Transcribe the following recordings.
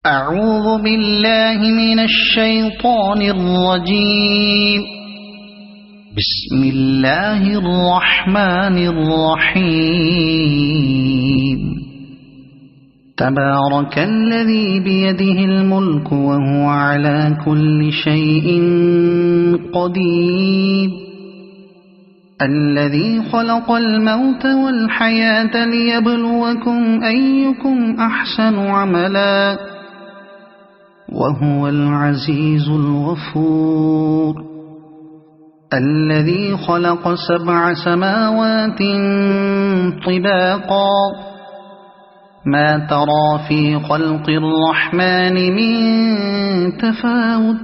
أعوذ بالله من الشيطان الرجيم. بسم الله الرحمن الرحيم. تبارك الذي بيده الملك وهو على كل شيء قدير. الذي خلق الموت والحياة ليبلوكم أيكم أحسن عملا وهو العزيز الغفور. الذي خلق 7 سماوات طباقا ما ترى في خلق الرحمن من تفاوت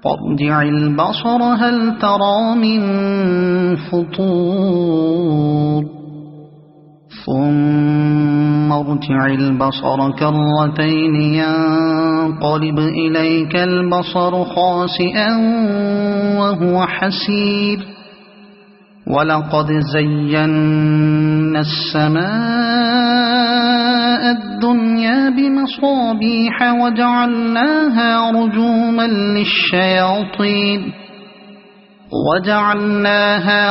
فارجع البصر هل ترى من فطور ثم ارجع البصر كرتين ينقلب إليك البصر خاسئا وهو حسير. ولقد زينا السماء الدنيا بمصابيح وجعلناها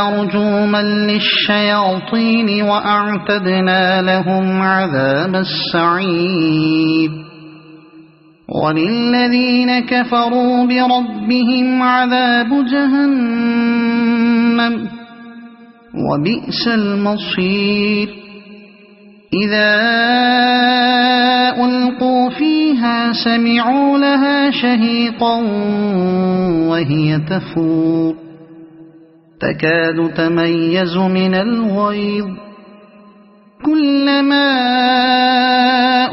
رجوما للشياطين وأعتدنا لهم عذاب السعير. وللذين كفروا بربهم عذاب جهنم وبئس المصير. إذا ألقوا فيها سمعوا لها شهيقا وهي تفور تكاد تميز من الغيظ. كلما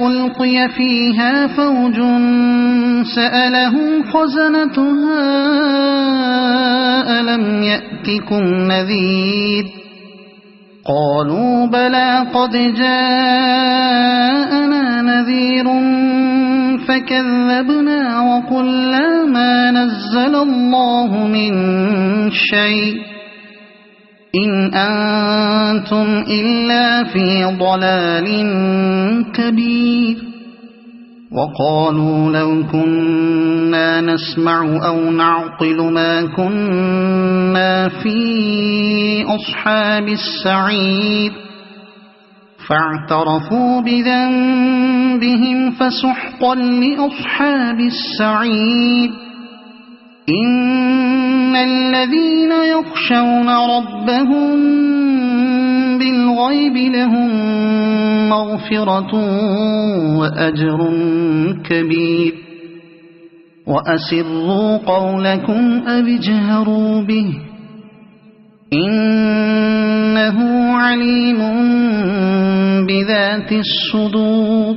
ألقي فيها فوج سألهم خزنتها ألم يأتكم نذير قالوا بلى قد جاءنا نذير فكذبنا وقلنا ما نزل الله من شيء إن أنتم إلا في ضلال كبير. وقالوا لو كنا نسمع أو نعقل ما كنا في أصحاب السعير فاعترفوا بذنبهم فسحقا لأصحاب السعير. إن الذين يخشون ربهم بالغيب لهم مغفرة وأجر كبير. وأسروا قولكم أو اجهروا به إنه عليم بذات الصدور.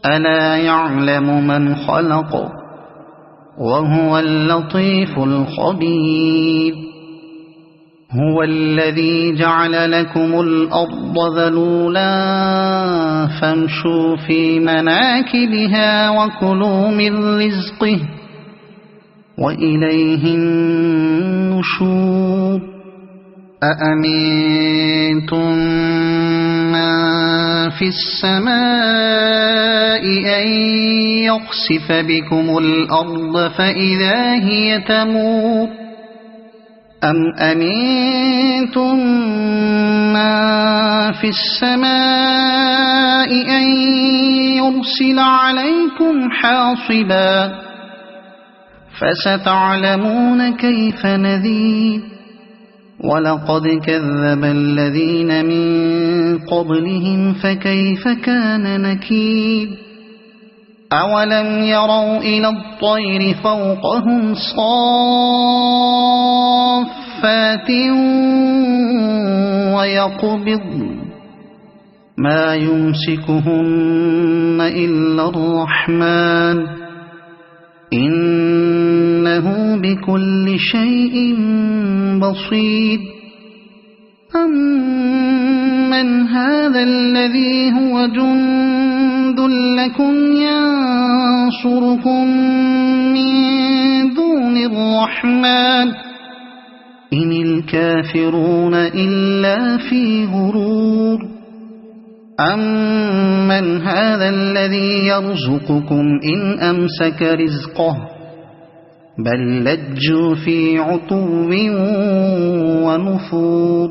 ألا يعلم من خلق وهو اللطيف الخبير. هو الذي جعل لكم الأرض ذلولا فامشوا في مناكبها وكلوا من رزقه وإليه النشور. أأمنتم من في السماء أن يخسف بكم الأرض فإذا هي تمور أم أمنتم من في السماء أن يرسل عليكم حاصبا فستعلمون كيف نذير. ولقد كذب الذين من قبلهم فكيف كان نكير. أولم يروا إلى الطير فوقهم صافات ويقبضن ما يمسكهن إلا الرحمن إنه بكل شيء بصير. أمن هذا الذي هو جند لكم ينصركم من دون الرحمن إن الكافرون إلا في غرور. أَمَّنْ هَذَا الَّذِي يَرْزُقُكُمْ إِنْ أَمْسَكَ رِزْقَهُ بَل لَّجُّوا فِي عُتُوٍّ وَنُفُورٍ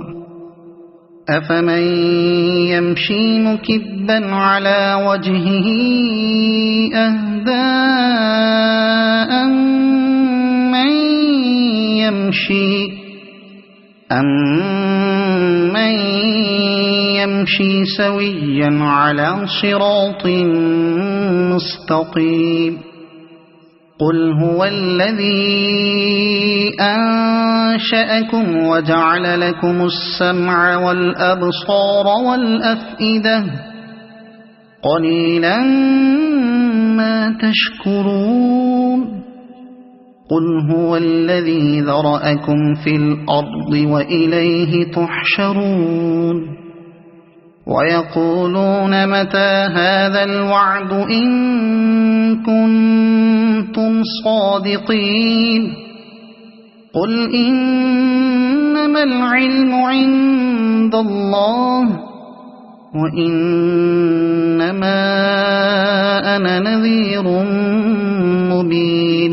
أَفَمَن يَمْشِي مُكِبًّا عَلَى وَجْهِهِ أَهْدَىٰ أَمَّن يَمْشِي سَوِيًّا عَلَى صِرَاطٍ مُّسْتَقِيمٍ قُلْ هُوَ الَّذِي أَنشَأَكُمْ وَجَعَلَ لَكُمُ السَّمْعَ وَالْأَبْصَارَ وَالْأَفْئِدَةَ قَلِيلًا مَّا تَشْكُرُونَ قُلْ هُوَ الَّذِي ذَرَأَكُمْ فِي الْأَرْضِ وَإِلَيْهِ تُحْشَرُونَ وَيَقُولُونَ مَتَىٰ هَٰذَا الْوَعْدُ إِن كُنتُمْ صَادِقِينَ قُلْ إِنَّمَا الْعِلْمُ عِندَ اللَّهِ وَإِنَّمَا أَنَا نَذِيرٌ مُّبِينٌ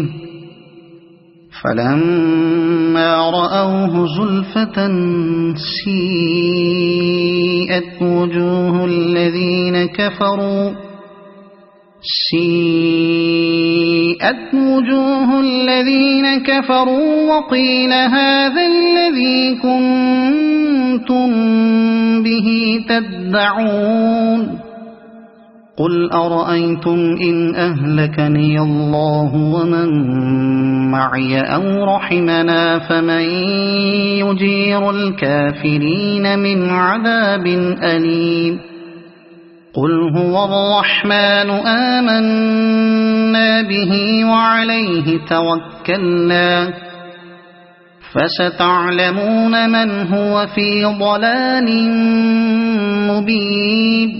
فَلَمَّا رَأَوْهُ زُلْفَةً سِيئَتْ وُجُوهُ الَّذِينَ كَفَرُوا وَقِيلَ هَٰذَا الَّذِي كُنتُم بِهِ تَدَّعُونَ قُلْ أَرَأَيْتُمْ إِنْ أَهْلَكَنِيَ اللَّهُ وَمَن مَّعِيَ أَوْ رَحِمَنَا فَمَن يُجِيرُ الْكَافِرِينَ مِنْ عَذَابٍ أَلِيمٍ قُلْ هُوَ الرَّحْمَٰنُ آمَنَّا بِهِ وَعَلَيْهِ تَوَكَّلْنَا فَسَتَعْلَمُونَ مَنْ هُوَ فِي ضَلَالٍ مُّبِينٍ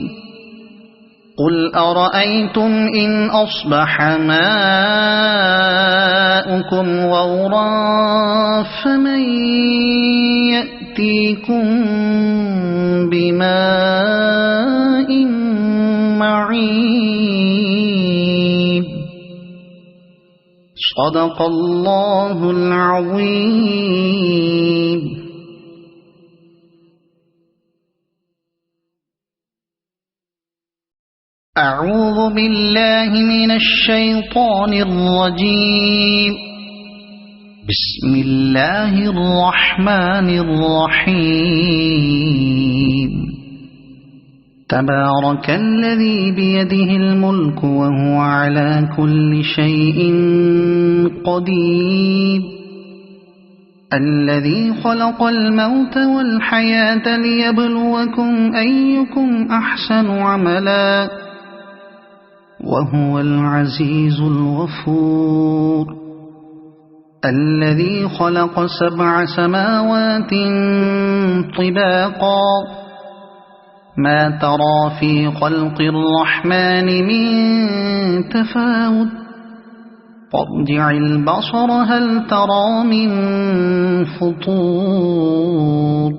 قُلْ أَرَأَيْتُمْ إِنْ أَصْبَحَ مَاؤُكُمْ غَوْرًا فَمَن يَأْتِيكُم بِمَاءٍ مَّعِينٍ صَدَقَ اللَّهُ الْعَظِيمُ. أعوذ بالله من الشيطان الرجيم. بسم الله الرحمن الرحيم. تبارك الذي بيده الملك وهو على كل شيء قدير الذي خلق الموت والحياة ليبلوكم أيكم أحسن عملا وهو العزيز الغفور الذي خلق 7 سماوات طباقا ما ترى في خلق الرحمن من تفاوت فارجع البصر هل ترى من فطور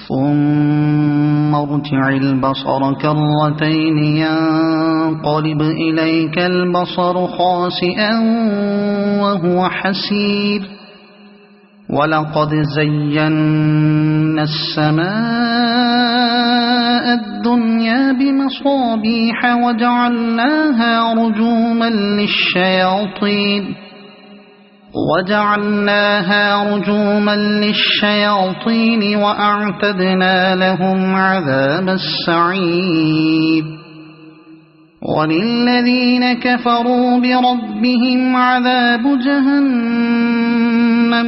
ثم ارجع البصر كرتين ينقلب إليك البصر خاسئا وهو حسير ولقد زينا السماء الدنيا بمصابيح وجعلناها رجوما للشياطين وأعتدنا لهم عذاب السعير وللذين كفروا بربهم عذاب جهنم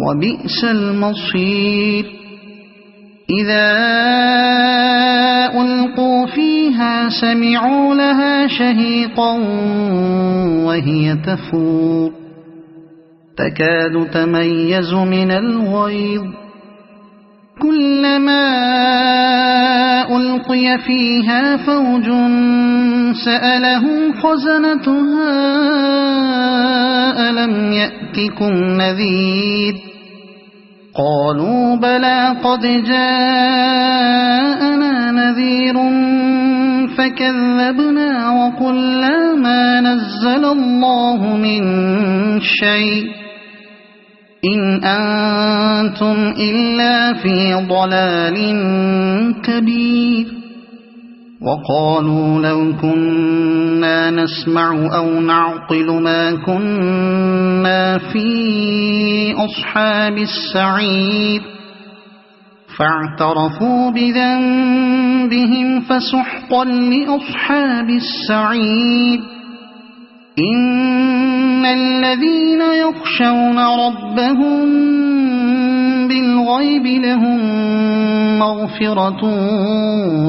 وبئس المصير إذا ألقوا فيها سمعوا لها شهيقا وهي تفور تكاد تميز من الغيظ كلما ألقي فيها فوج سألهم خزنتها ألم يأتكم نذير قالوا بلى قد جاءنا نذير فكذبنا وقلنا ما نزل الله من شيء إن أنتم إلا في ضلال كبير وقالوا لو كنا نسمع أو نعقل ما كنا في أصحاب السعير فاعترفوا بذنبهم فسحقا لأصحاب السعير إن الذين يخشون ربهم بالغيب لهم مغفرة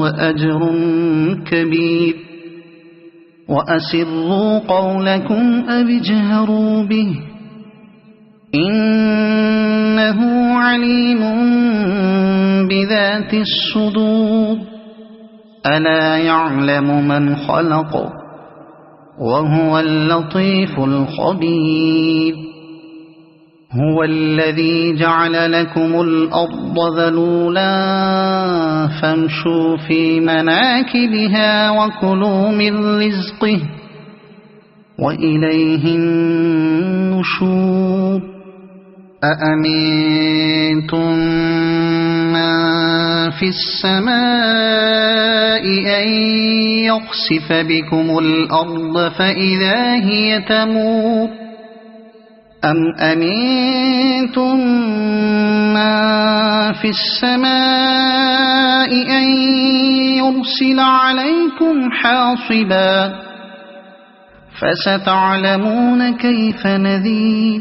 وأجر كبير وأسروا قولكم أو اجهروا به إنه عليم بذات الصدور ألا يعلم من خلق وهو اللطيف الخبير هو الذي جعل لكم الأرض ذلولا فامشوا في مناكبها وكلوا من رزقه وإليه النشور أأمنتم من في السماء أن يخسف بكم الأرض فإذا هي تمور أم أمنتم من في السماء أن يرسل عليكم حاصبا فستعلمون كيف نذير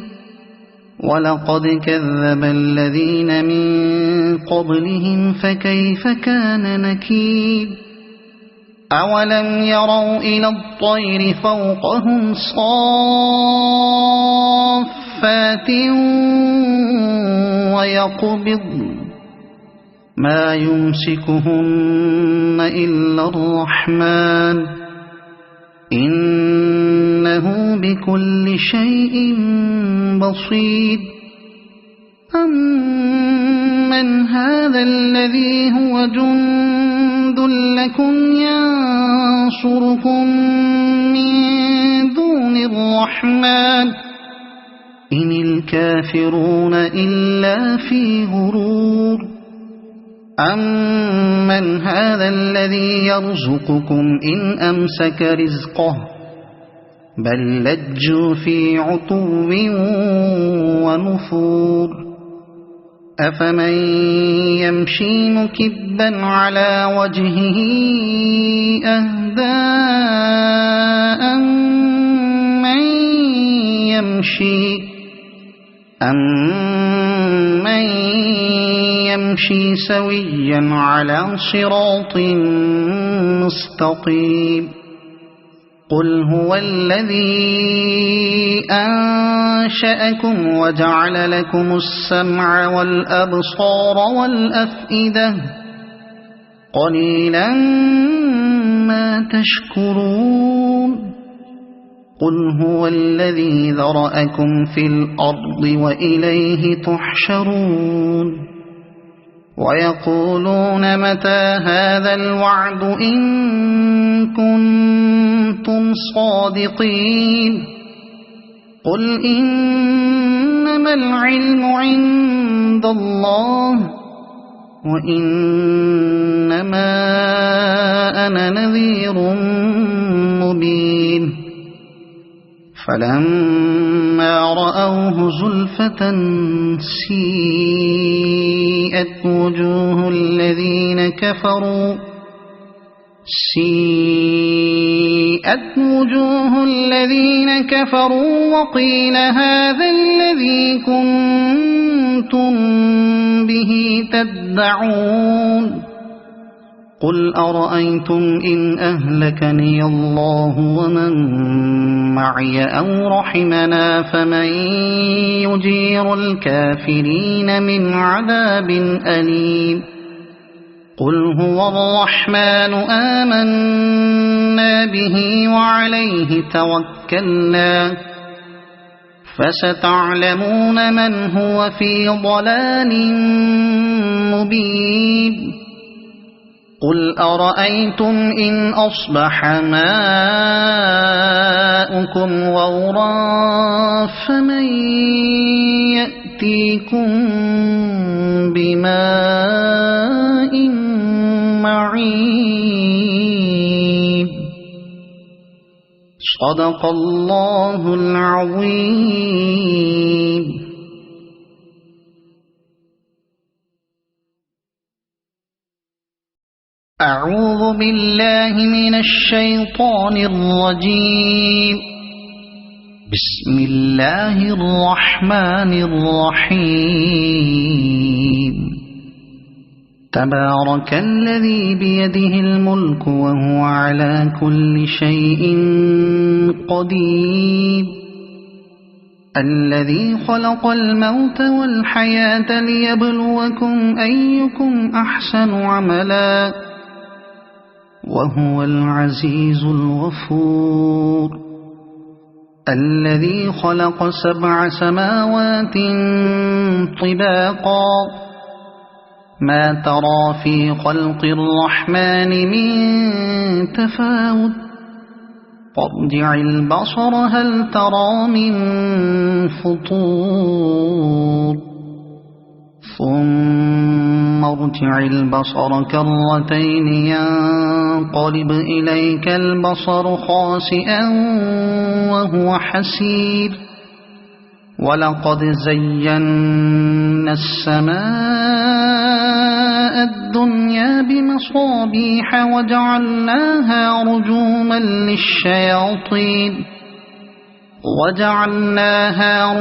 ولقد كذب الذين من قبلهم فكيف كان نكير أولم يروا إلى الطير فوقهم صافات ويقبض ما يمسكهن إلا الرحمن إنه بكل شيء بصير أمن هذا الذي هو جند لكم ينصركم من دون الرحمن إن الكافرون إلا في غرور أمن هذا الذي يرزقكم إن أمسك رزقه بل لجوا في عتو ونفور أفمن يمشي مكبا على وجهه أهدى أمن يمشي سويا على صراط مستقيم قل هو الذي أنشأكم وجعل لكم السمع والأبصار والأفئدة قليلا ما تشكرون قل هو الذي ذرأكم في الأرض وإليه تحشرون ويقولون متى هذا الوعد إن كنتم صادقين قل إنما العلم عند الله وإنما أنا نذير مبين فلما رأوه زلفة سيئت وجوه الذين كفروا وقيل هذا الذي كنتم به تدعون قل أرأيتم إن أهلكني الله ومن معي أو رحمنا فمن يجير الكافرين من عذاب أليم قل هو الرحمن آمنا به وعليه توكلنا فستعلمون من هو في ضلال مبين قل أرأيتم إن أصبح ماؤكم غورا فمن يأتيكم بماء معين. صدق الله العظيم. أعوذ بالله من الشيطان الرجيم. بسم الله الرحمن الرحيم. تبارك الذي بيده الملك وهو على كل شيء قدير. الذي خلق الموت والحياة ليبلوكم أيكم أحسن عملا وهو العزيز الغفور. الذي خلق 7 سماوات طباقا ما ترى في خلق الرحمن من تفاوت فارجع البصر هل ترى من فطور ثم ارجع البصر كرتين ينقلب إليك البصر خاسئا وهو حسير. ولقد زينا السماء الدنيا بمصابيح وجعلناها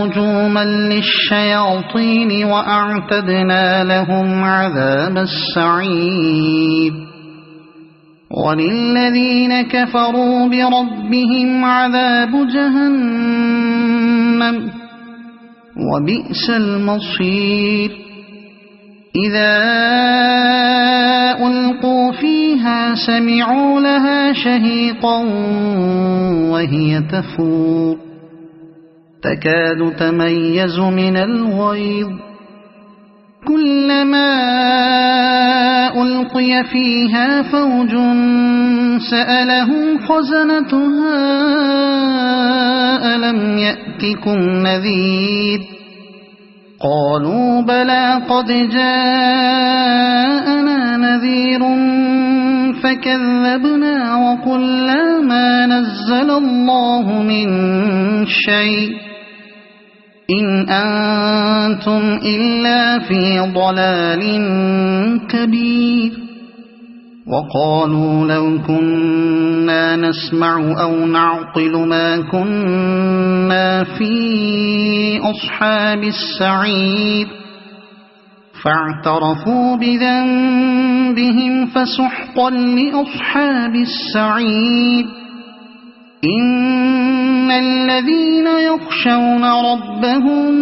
رجوما للشياطين وأعتدنا لهم عذاب السعير. وللذين كفروا بربهم عذاب جهنم وبئس المصير. إذا ألقوا فيها سمعوا لها شهيقا وهي تفور تكاد تميز من الغيظ. كلما ألقي فيها فوج سألهم خزنتها ألم يأتكم نذير قالوا بلى قد جاءنا نذير فكذبنا وقلنا ما نزل الله من شيء إن أنتم إلا في ضلال كبير. وقالوا لو كنا نسمع أو نعقل ما كنا في أصحاب السعير فاعترفوا بذنبهم فسحقا لأصحاب السعير. إن الذين يخشون ربهم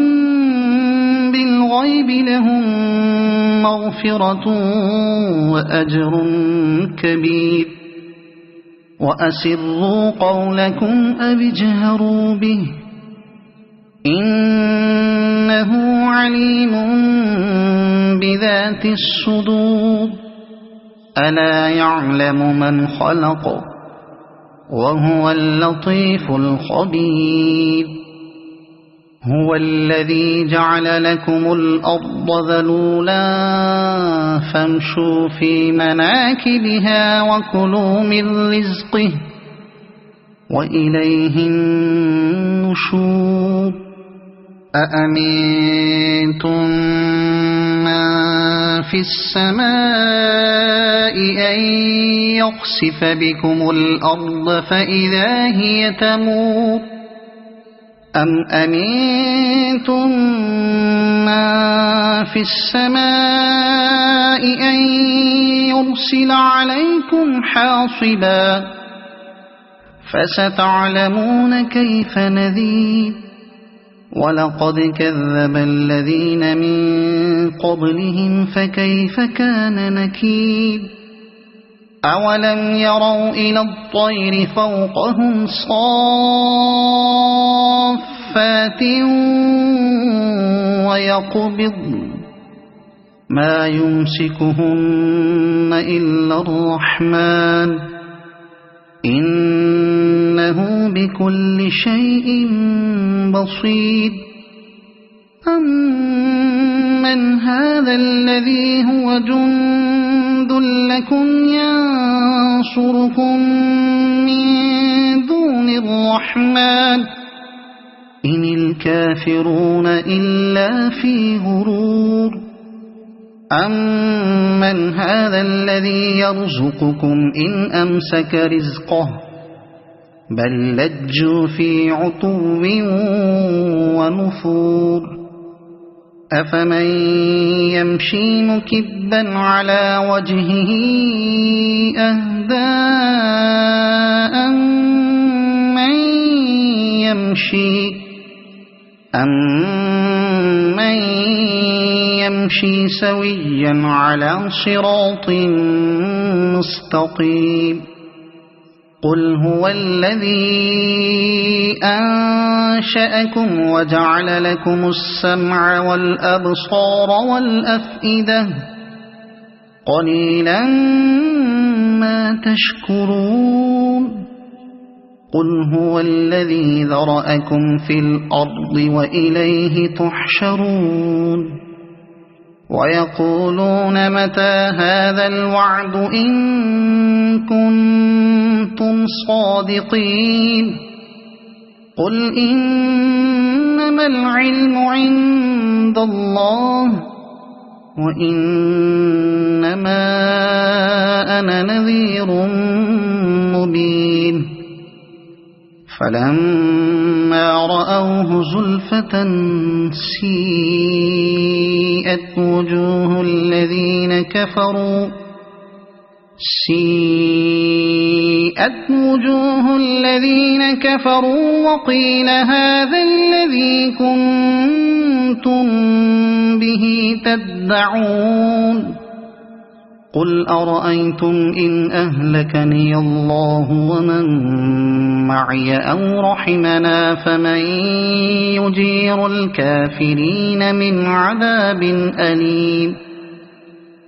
بالغيب لهم مغفرة وأجر كبير. وأسروا قولكم أو اجهروا به إنه عليم بذات الصدور. ألا يعلم من خلق وهو اللطيف الخبير. هو الذي جعل لكم الأرض ذلولا فامشوا في مناكبها وكلوا من رزقه وإليه النشور. أأمنتم من في السماء أن يخسف بكم الأرض فإذا هي تمور أم أمنتم من في السماء أن يرسل عليكم حاصبا فستعلمون كيف نذير. ولقد كذب الذين من قبلهم فكيف كان نكير. أولم يروا إلى الطير فوقهم صافات ويقبضن ما يمسكهن إلا الرحمن إنه بكل شيء بصير أمن هذا الذي هو جند لكم ينصركم من دون الرحمن إن الكافرون إلا في غرور أمن هذا الذي يرزقكم إن أمسك رزقه بل لجوا في عتو ونفور أفمن يمشي مكبا على وجهه أهدى أمن يمشي سويا على صراط مستقيم قل هو الذي أنشأكم وجعل لكم السمع والأبصار والأفئدة قليلا ما تشكرون قل هو الذي ذرأكم في الأرض وإليه تحشرون ويقولون متى هذا الوعد إن كنتم صادقين قل إنما العلم عند الله وإنما أنا نذير مبين فلما رأوه زلفة سيئت وجوه الذين كفروا وقيل هذا الذي كنتم به تدعون قل أرأيتم إن أهلكني الله ومن معي أو رحمنا فمن يجير الكافرين من عذاب أليم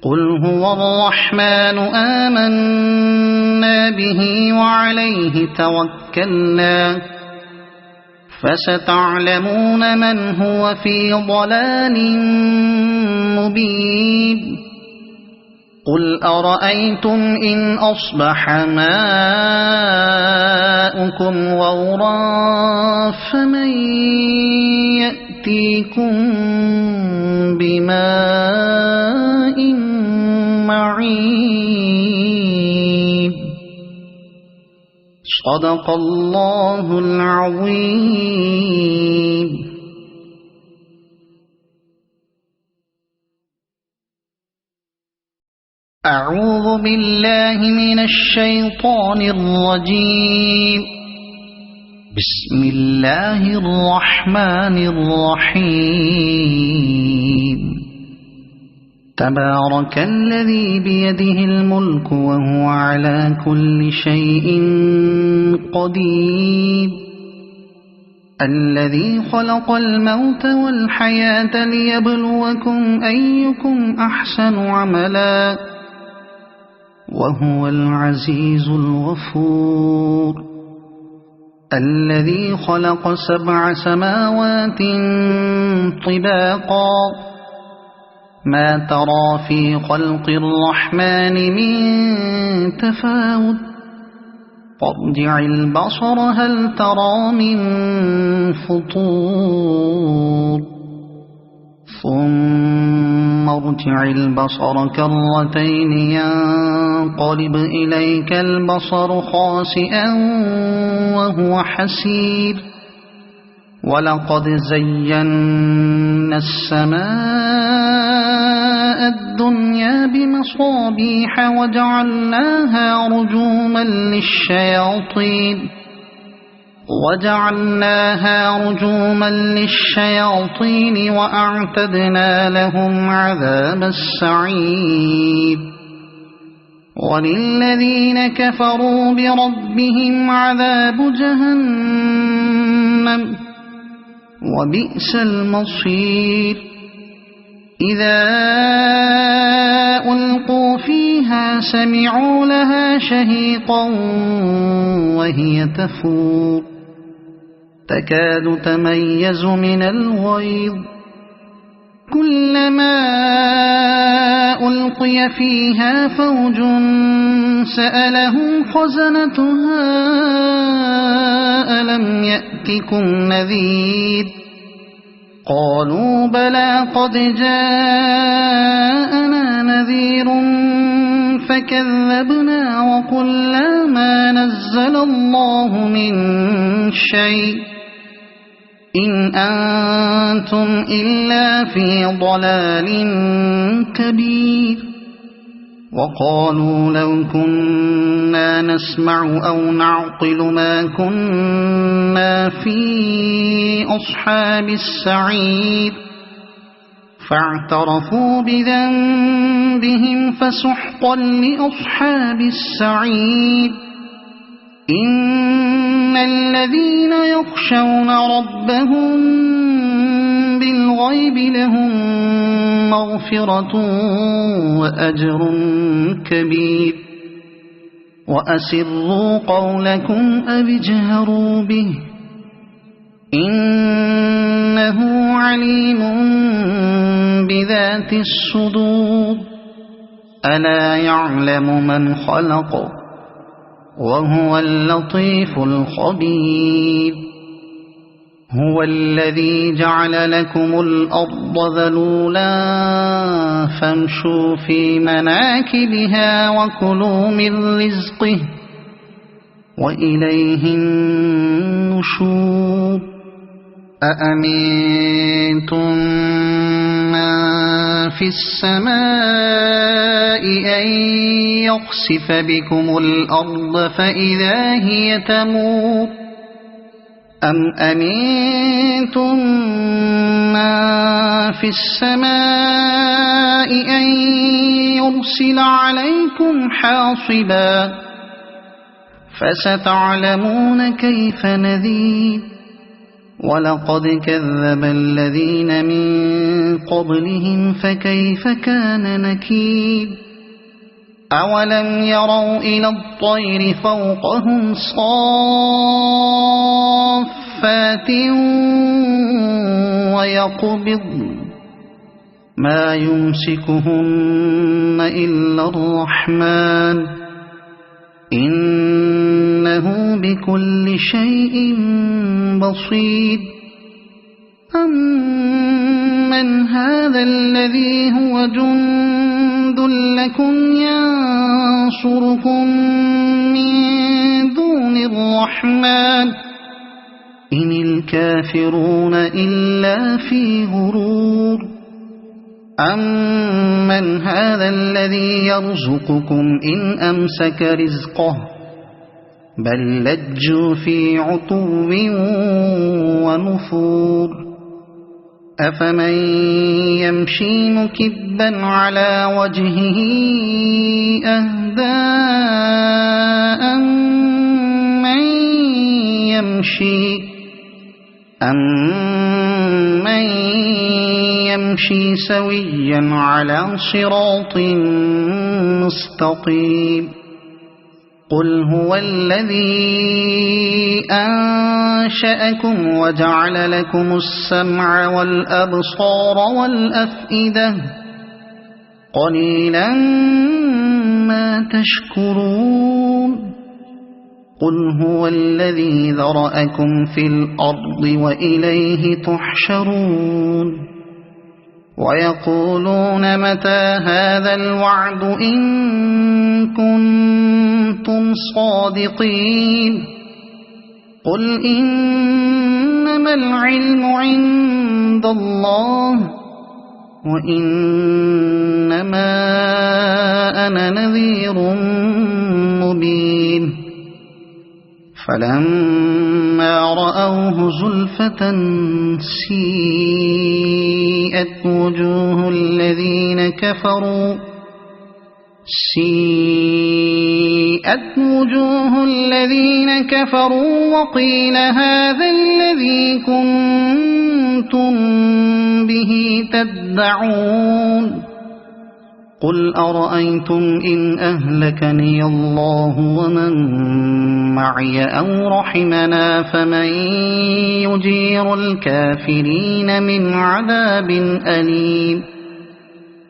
قل هو الرحمن آمنا به وعليه توكلنا فستعلمون من هو في ضلال مبين قل أرأيتم إن أصبح ماؤكم غورا فمن يأتيكم بماء معين صدق الله العظيم. أعوذ بالله من الشيطان الرجيم. بسم الله الرحمن الرحيم. تبارك الذي بيده الملك وهو على كل شيء قدير الذي خلق الموت والحياة ليبلوكم أيكم أحسن عملا وهو العزيز الغفور الذي خلق 7 سماوات طباقا ما ترى في خلق الرحمن من تفاوت فارجع البصر هل ترى من فطور ثم ارجع البصر كرتين ينقلب إليك البصر خاسئا وهو حسير ولقد زينا السماء الدنيا بمصابيح وجعلناها رجوما للشياطين وأعتدنا لهم عذاب السعير وللذين كفروا بربهم عذاب جهنم وبئس المصير إذا ألقوا فيها سمعوا لها شهيقا وهي تفور تكاد تميز من الغيظ كلما ألقي فيها فوج سألهم خزنتها ألم يأتكم نذير قالوا بلى قد جاءنا نذير فكذبنا وقلنا ما نزل الله من شيء إن أنتم إلا في ضلال كبير وقالوا لو كنا نسمع أو نعقل ما كنا في أصحاب السعير فاعترفوا بذنبهم فسحقا لأصحاب السعير إن الذين يخشون ربهم بالغيب لهم مغفرة وأجر كبير وأسروا قولكم أو اجهروا به إنه عليم بذات الصدور ألا يعلم من خلق وهو اللطيف الخبير هو الذي جعل لكم الأرض ذلولا فامشوا في مناكبها وكلوا من رزقه وإليه النشور أأمنتم من في السماء أن يخسف بكم الأرض فإذا هي تمور أم أمنتم من في السماء أن يرسل عليكم حاصبا فستعلمون كيف نذير ولقد كذب الذين من قبلهم فكيف كان نكير أولم يروا إلى الطير فوقهم صافات ويقبضن ما يمسكهن إلا الرحمن إنه بكل شيء بصير أمن هذا الذي هو جند لكم ينصركم من دون الرحمن إن الكافرون إلا في غرور أمن هذا الذي يرزقكم إن أمسك رزقه بل لجوا في عتو ونفور أفمن يمشي مكبا على وجهه أهدى أمن يمشي سويا على صراط مستقيم قل هو الذي أنشأكم وجعل لكم السمع والأبصار والأفئدة قليلا ما تشكرون قل هو الذي ذرأكم في الأرض وإليه تحشرون ويقولون متى هذا الوعد إن كنتم صادقين قل إنما العلم عند الله وإنما أنا نذير مبين فلما رأوه زلفة سيئت وجوه الذين كفروا وقيل هذا الذي كنتم كنتم به تدعون قل أرأيتم إن أهلكني الله ومن معي أو رحمنا فمن يجير الكافرين من عذاب أليم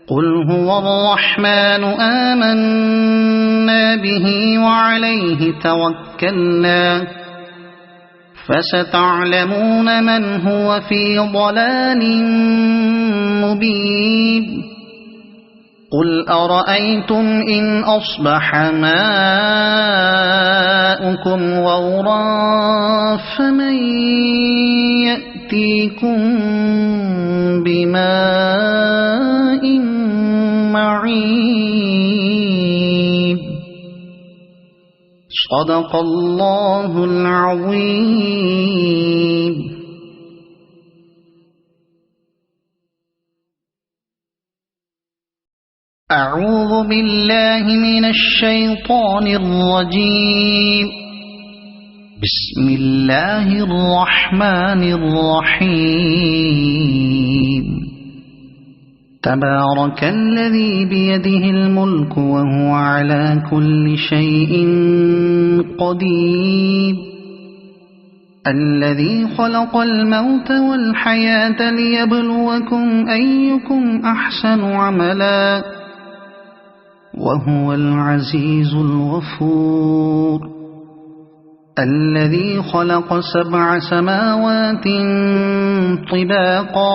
قل هو الرحمن آمنا به وعليه توكلنا فستعلمون من هو في ضلال مبين قل أرأيتم إن أصبح ماؤكم غورا فمن يأتيكم بماء معين صدق الله العظيم. أعوذ بالله من الشيطان الرجيم. بسم الله الرحمن الرحيم. تبارك الذي بيده الملك وهو على كل شيء قدير الذي خلق الموت والحياة ليبلوكم أيكم أحسن عملا وهو العزيز الغفور الذي خلق 7 سماوات طباقا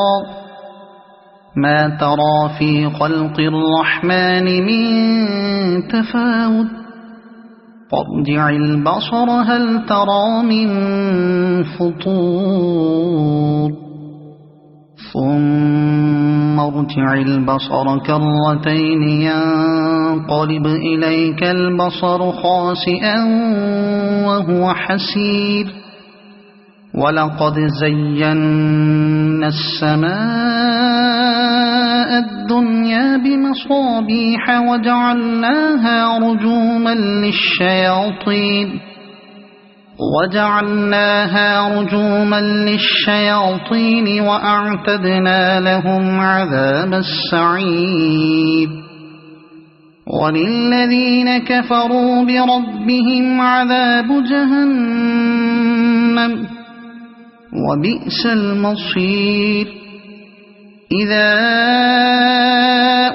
ما ترى في خلق الرحمن من تفاوت فارجع البصر هل ترى من فطور ثم ارجع البصر كرتين ينقلب إليك البصر خاسئا وهو حسير ولقد زينا السماء الدنيا بمصابيح وجعلناها رجوما للشياطين وأعتدنا لهم عذاب السعير وللذين كفروا بربهم عذاب جهنم وبئس المصير إذا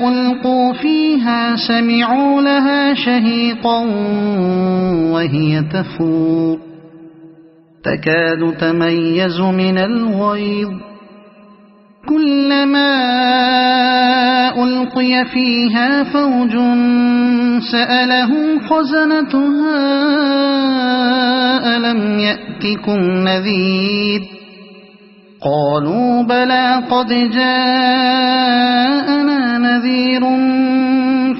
ألقوا فيها سمعوا لها شهيقا وهي تفور تكاد تميز من الغيظ كلما ألقي فيها فوج سألهم خزنتها ألم يأتكم نذير قالوا بلى قد جاءنا نذير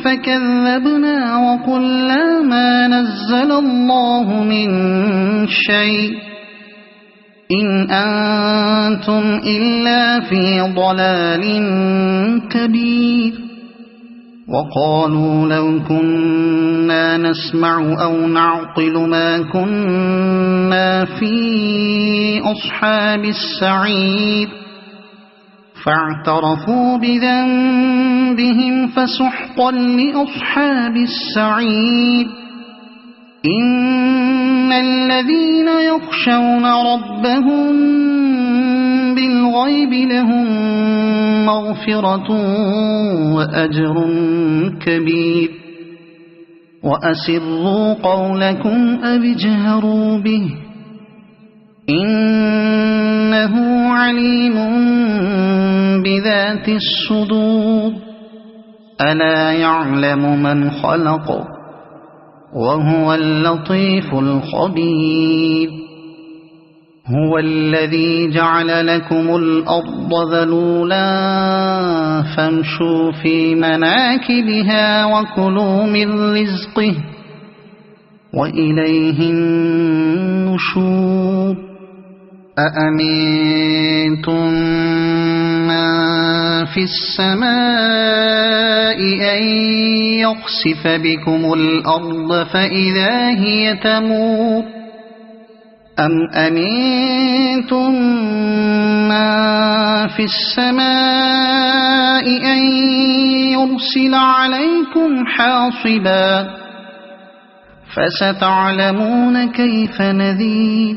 فكذبنا وقلنا ما نزل الله من شيء إن أنتم إلا في ضلال كبير وقالوا لو كنا نسمع أو نعقل ما كنا في أصحاب السعير فاعترفوا بذنبهم فسحقا لأصحاب السعير إن الذين يخشون ربهم بالغيب لهم مغفرة وأجر كبير وأسروا قولكم أو اجهروا به إنه عليم بذات الصدور ألا يعلم من خلق وهو اللطيف الخبير هو الذي جعل لكم الأرض ذلولا فامشوا في مناكبها وكلوا من رزقه وإليه النشور أأمنتم من في السماء أن يخسف بكم الأرض فإذا هي تمور أم أمنتم من في السماء أن يرسل عليكم حاصبا فستعلمون كيف نذير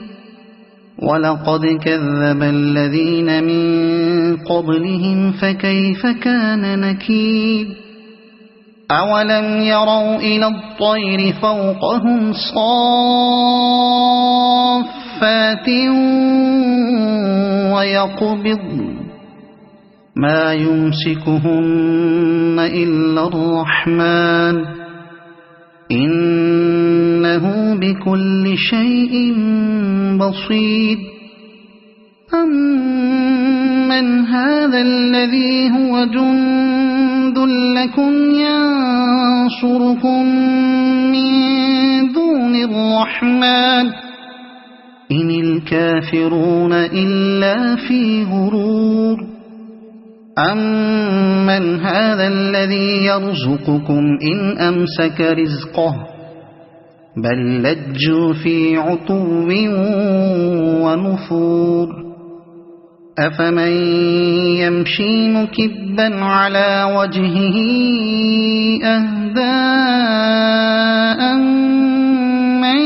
ولقد كذب الذين من قبلهم فكيف كان نكير أولم يروا إلى الطير فوقهم صافات ويقبضن ما يمسكهن إلا الرحمن إنه بكل شيء بصير أمن هذا الذي هو جند لكم ينصركم من دون الرحمن إن الكافرون إلا في غرور أمن هذا الذي يرزقكم إن أمسك رزقه بل لجوا في عتو ونفور أفمن يمشي مكبا على وجهه أهدى أمن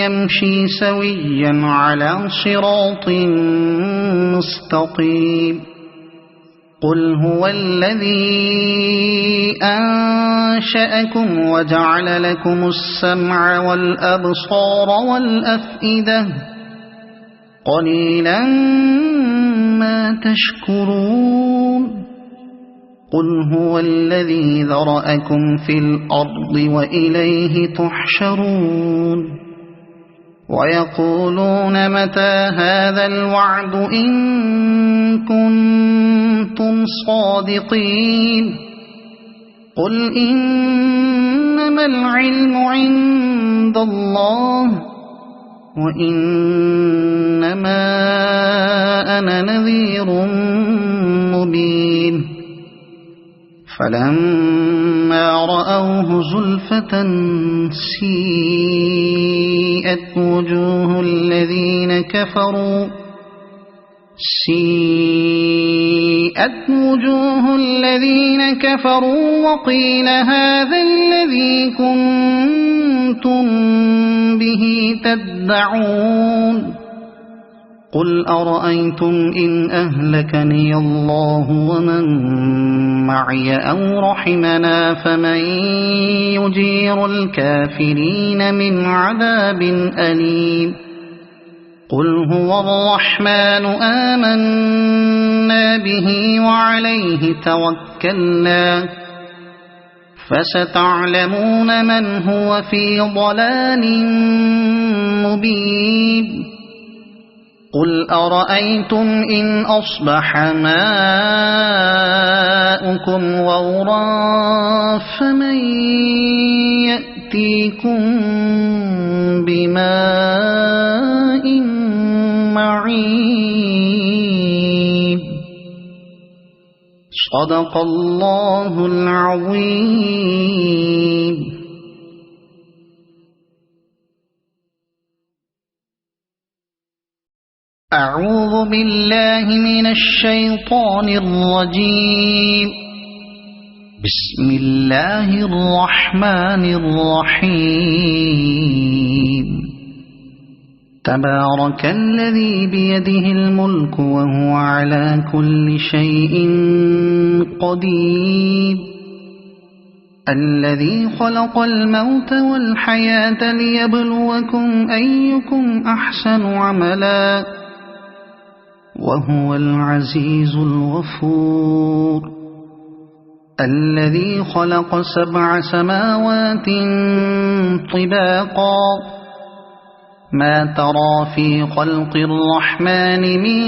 يمشي سويا على صراط مستقيم قل هو الذي أنشأكم وجعل لكم السمع والأبصار والأفئدة قليلا ما تشكرون قل هو الذي ذرأكم في الأرض وإليه تحشرون ويقولون متى هذا الوعد إن كنتم صادقين قل إنما العلم عند الله وإنما أنا نذير مبين فلما رأوه زلفة سيئت وجوه الذين كفروا وقيل هذا الذي كنتم به تدعون قل أرأيتم إن أهلكني الله ومن معي أو رحمنا فمن يجير الكافرين من عذاب أليم قل هو الرحمن آمنا به وعليه توكلنا فستعلمون من هو في ضلال مبين قل أرأيتم إن أصبح ماؤكم غورا فمن يأتيكم بماء معين صدق الله العظيم. أعوذ بالله من الشيطان الرجيم. بسم الله الرحمن الرحيم. تبارك الذي بيده الملك وهو على كل شيء قدير الذي خلق الموت والحياة ليبلوكم أيكم أحسن عملا وهو العزيز الغفور الذي خلق 7 سماوات طباقا ما ترى في خلق الرحمن من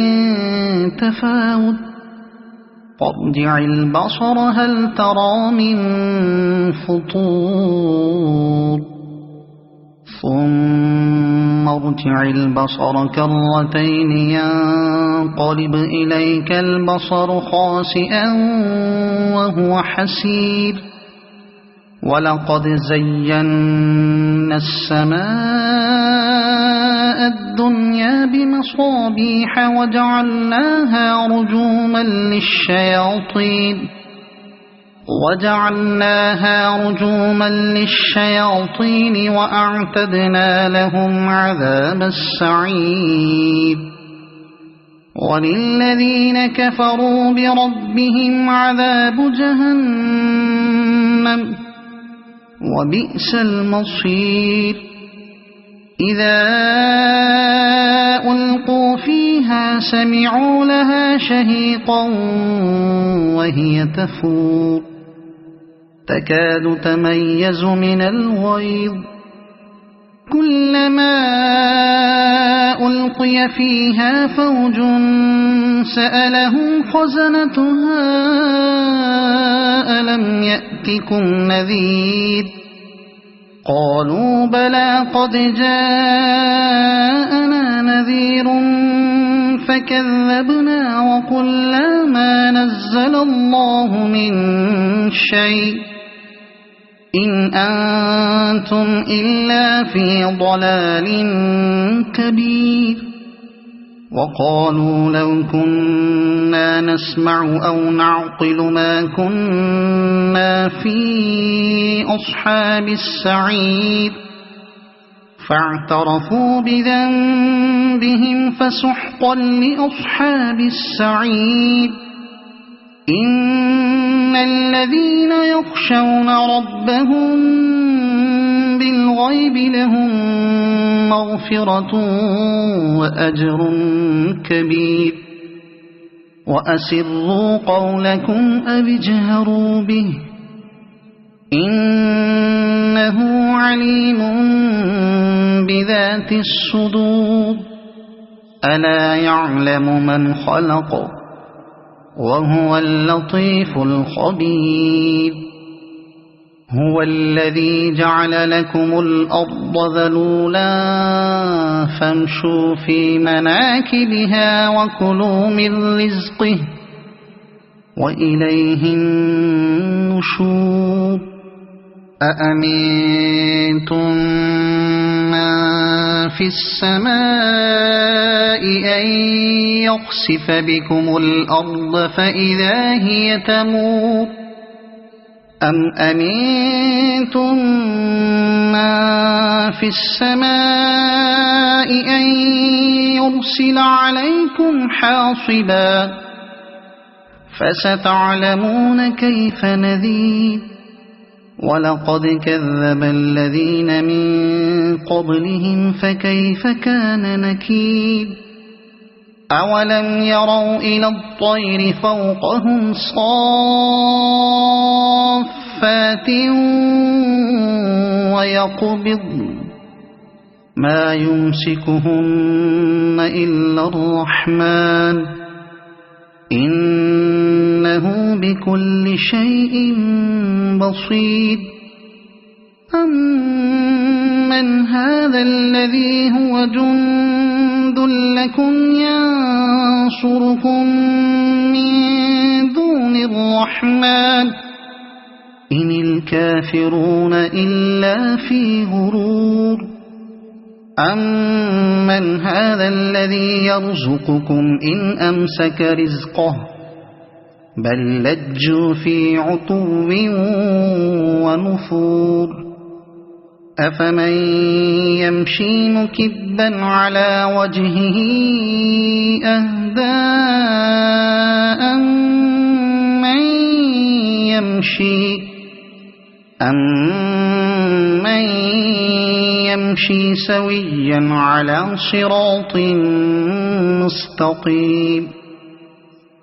تفاوت فارجع البصر هل ترى من فطور ثم ارجع البصر كرتين ينقلب إليك البصر خاسئا وهو حسير ولقد زينا السماء الدنيا بمصابيح وجعلناها رجوما للشياطين وأعتدنا لهم عذاب السعير وللذين كفروا بربهم عذاب جهنم وبئس المصير إذا ألقوا فيها سمعوا لها شهيقا وهي تفور تكاد تميز من الغيظ كلما ألقي فيها فوج سألهم خزنتها ألم يأتكم نذير قالوا بلى قد جاءنا نذير فكذبنا وقلنا ما نزل الله من شيء إن أنتم إلا في ضلال كبير وقالوا لو كنا نسمع أو نعقل ما كنا في أصحاب السعير فاعترفوا بذنبهم فسحقا لأصحاب السعير إن الذين يخشون ربهم بالغيب لهم مغفرة وأجر كبير وأسروا قولكم أو اجهروا به إنه عليم بذات الصدور ألا يعلم من خلق وهو اللطيف الخبير هو الذي جعل لكم الأرض ذلولا فامشوا في مناكبها وكلوا من رزقه وإليه النشور أأمنتم من في السماء أن يخسف بكم الأرض فإذا هي تمور أم أمنتم من في السماء أن يرسل عليكم حاصبا فستعلمون كيف نذير ولقد كذب الذين من قبلهم فكيف كان نكير أولم يروا إلى الطير فوقهم صافات ويقبضن ما يمسكهن إلا الرحمن إنه بكل شيء بصير أمن هذا الذي هو جند لكم ينصركم من دون الرحمن إن الكافرون إلا في غرور أمن هذا الذي يرزقكم إن أمسك رزقه بل لجوا في عتو ونفور أفمن يمشي مكبا على وجهه أهدى أمن يمشي سويا على صراط مستقيم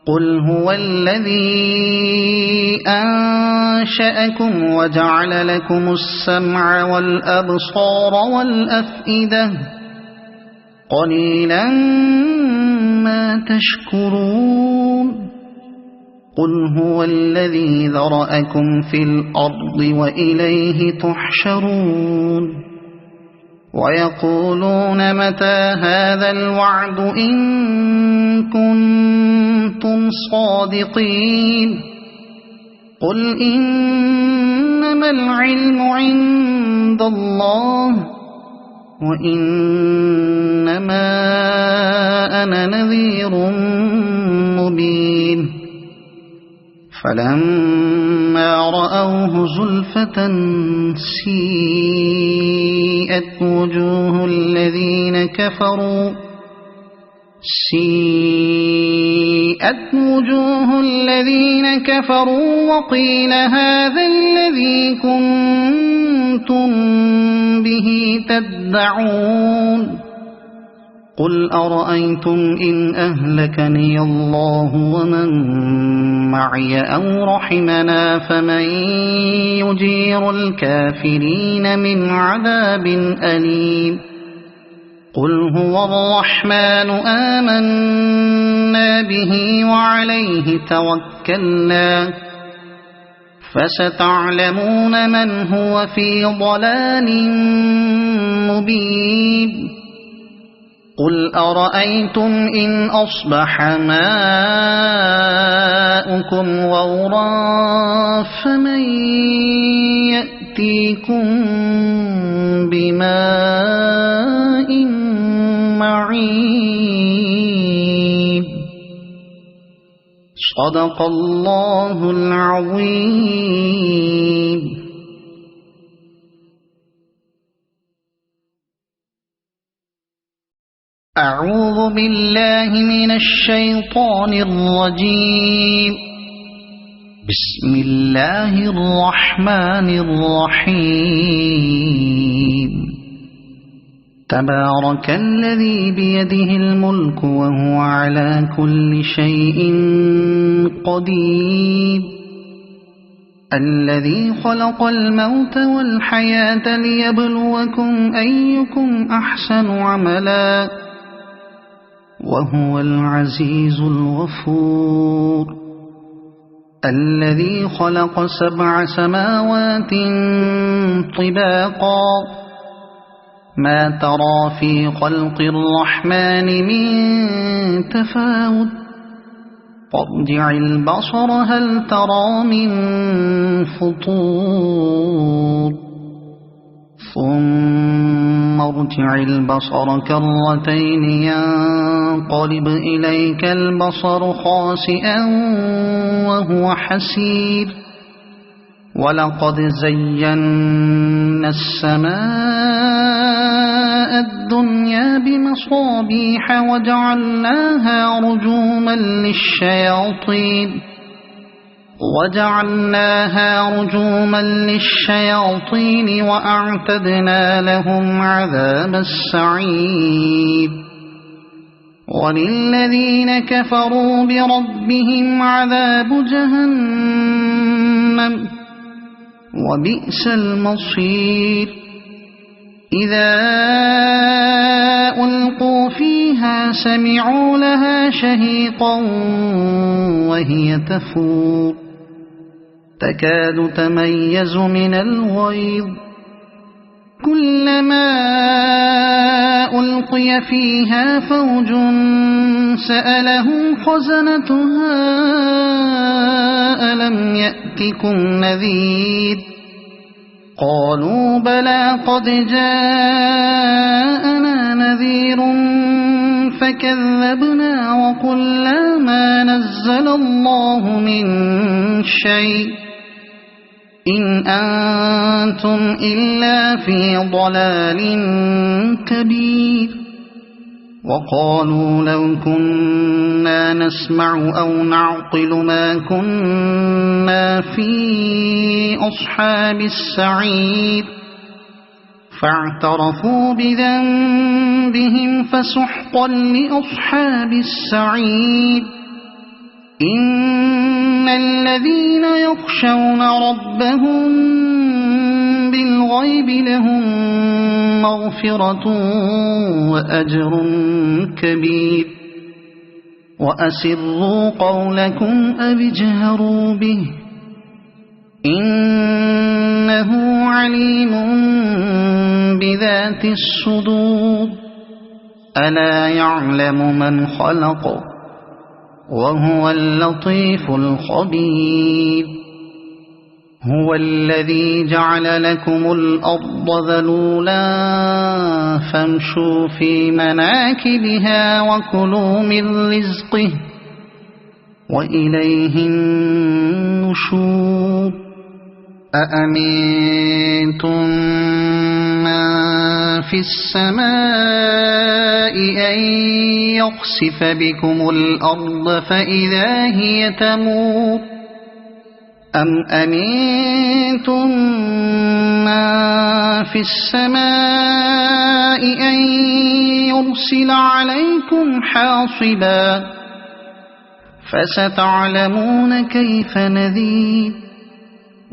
قل هو الذي أنشأكم وجعل لكم السمع والأبصار والأفئدة قليلا ما تشكرون قل هو الذي ذرأكم في الأرض وإليه تحشرون ويقولون متى هذا الوعد إن كنتم صادقين قل إنما إنما العلم عند الله وإنما أنا نذير مبين فلما رأوه زلفة سيئت وجوه الذين كفروا وقيل هذا الذي كنتم به تدعون قل أرأيتم إن أهلكني الله ومن معي أو رحمنا فمن يجير الكافرين من عذاب أليم قل هو الرحمن آمنا به وعليه توكلنا فستعلمون من هو في ضلال مبين قل أرأيتم إن أصبح ماؤكم غورا فمن يأتيكم بماء معين صدق الله العظيم. أعوذ بالله من الشيطان الرجيم. بسم الله الرحمن الرحيم. تبارك الذي بيده الملك وهو على كل شيء قدير الذي خلق الموت والحياة ليبلوكم أيكم أحسن عملا وهو العزيز الغفور الذي خلق 7 سماوات طباقا ما ترى في خلق الرحمن من تفاوت فارجع البصر هل ترى من فطور ثم ارجع البصر كرتين ينقلب إليك البصر خاسئا وهو حسير ولقد زينا السماء الدنيا بمصابيح وجعلناها رجوما للشياطين وأعتدنا لهم عذاب السعير وللذين كفروا بربهم عذاب جهنم وبئس المصير إذا ألقوا فيها سمعوا لها شهيقا وهي تفور تكاد تميز من الغيظ كلما ألقي فيها فوج سألهم خزنتها ألم يأتكم نذير قالوا بلى قد جاءنا نذير فكذبنا وقلنا ما نزل الله من شيء إن أنتم إلا في ضلال كبير وقالوا لو كنا نسمع أو نعقل ما كنا في أصحاب السعير فاعترفوا بذنبهم فسحقا لأصحاب السعير إن الذين يخشون ربهم بالغيب لهم مغفرة وأجر كبير وأسروا قولكم أو اجهروا به إنه عليم بذات الصدور ألا يعلم من خلق وهو اللطيف الخبير هو الذي جعل لكم الأرض ذلولا فامشوا في مناكبها وكلوا من رزقه وإليه النشور أأمنتم من في السماء أن يخسف بكم الأرض فإذا هي تمور أم أمنتم من في السماء أن يرسل عليكم حاصبا فستعلمون كيف نذير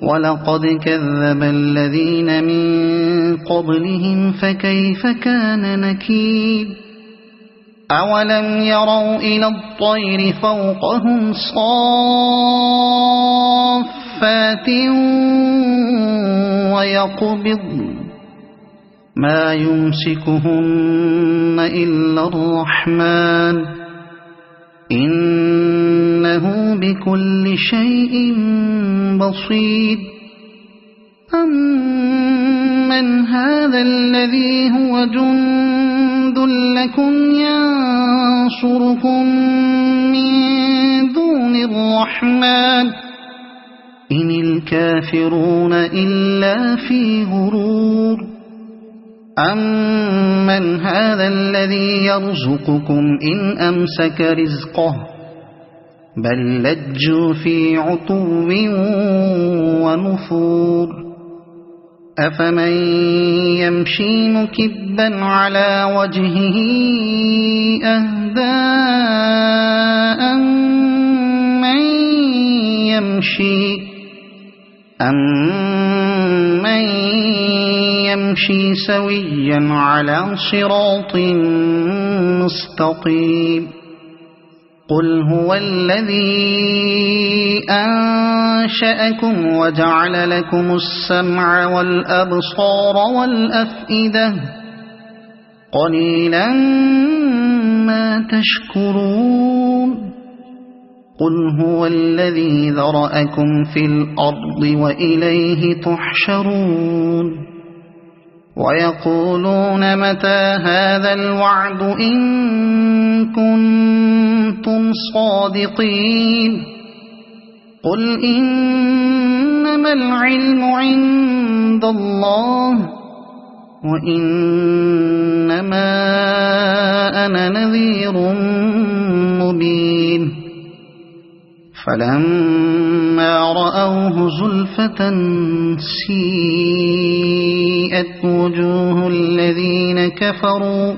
ولقد كذب الذين من قبلهم فكيف كان نكير أولم يروا إلى الطير فوقهم صافات ويقبضن ما يمسكهن إلا الرحمن إنه بكل شيء بصير أمن هذا الذي هو جند لكم ينصركم من دون الرحمن إن الكافرون إلا في غرور أمن هذا الذي يرزقكم إن أمسك رزقه بل لجوا في عتو ونفور أفمن يمشي مكبا على وجهه أهدى أمن يمشي سويا على صراط مستقيم قل هو الذي أنشأكم وجعل لكم السمع والأبصار والأفئدة قليلا ما تشكرون قل هو الذي ذرأكم في الأرض وإليه تحشرون ويقولون متى هذا الوعد إن كنتم صادقين قل إنما العلم عند الله وإنما أنا نذير مبين فلما رأوه زلفة سيئت وجوه الذين كفروا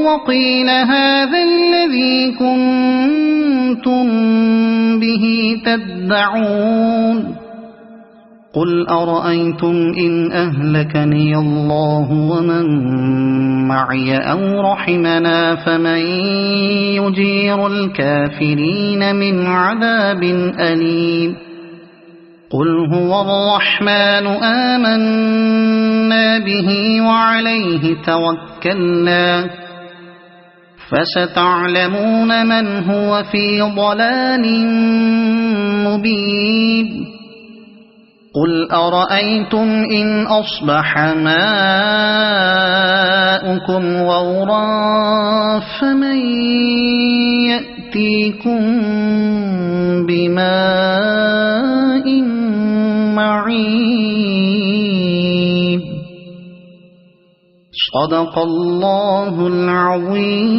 وقيل هذا الذي كنتم به تدعون قل أرأيتم إن أهلكني الله ومن معي أو رحمنا فمن يجير الكافرين من عذاب أليم قل هو الرحمن آمنا به وعليه توكلنا فستعلمون من هو في ضلال مبين قل أرأيتم إن أصبح ماؤكم غورا فمن يأتيكم بماء معين صدق الله العظيم.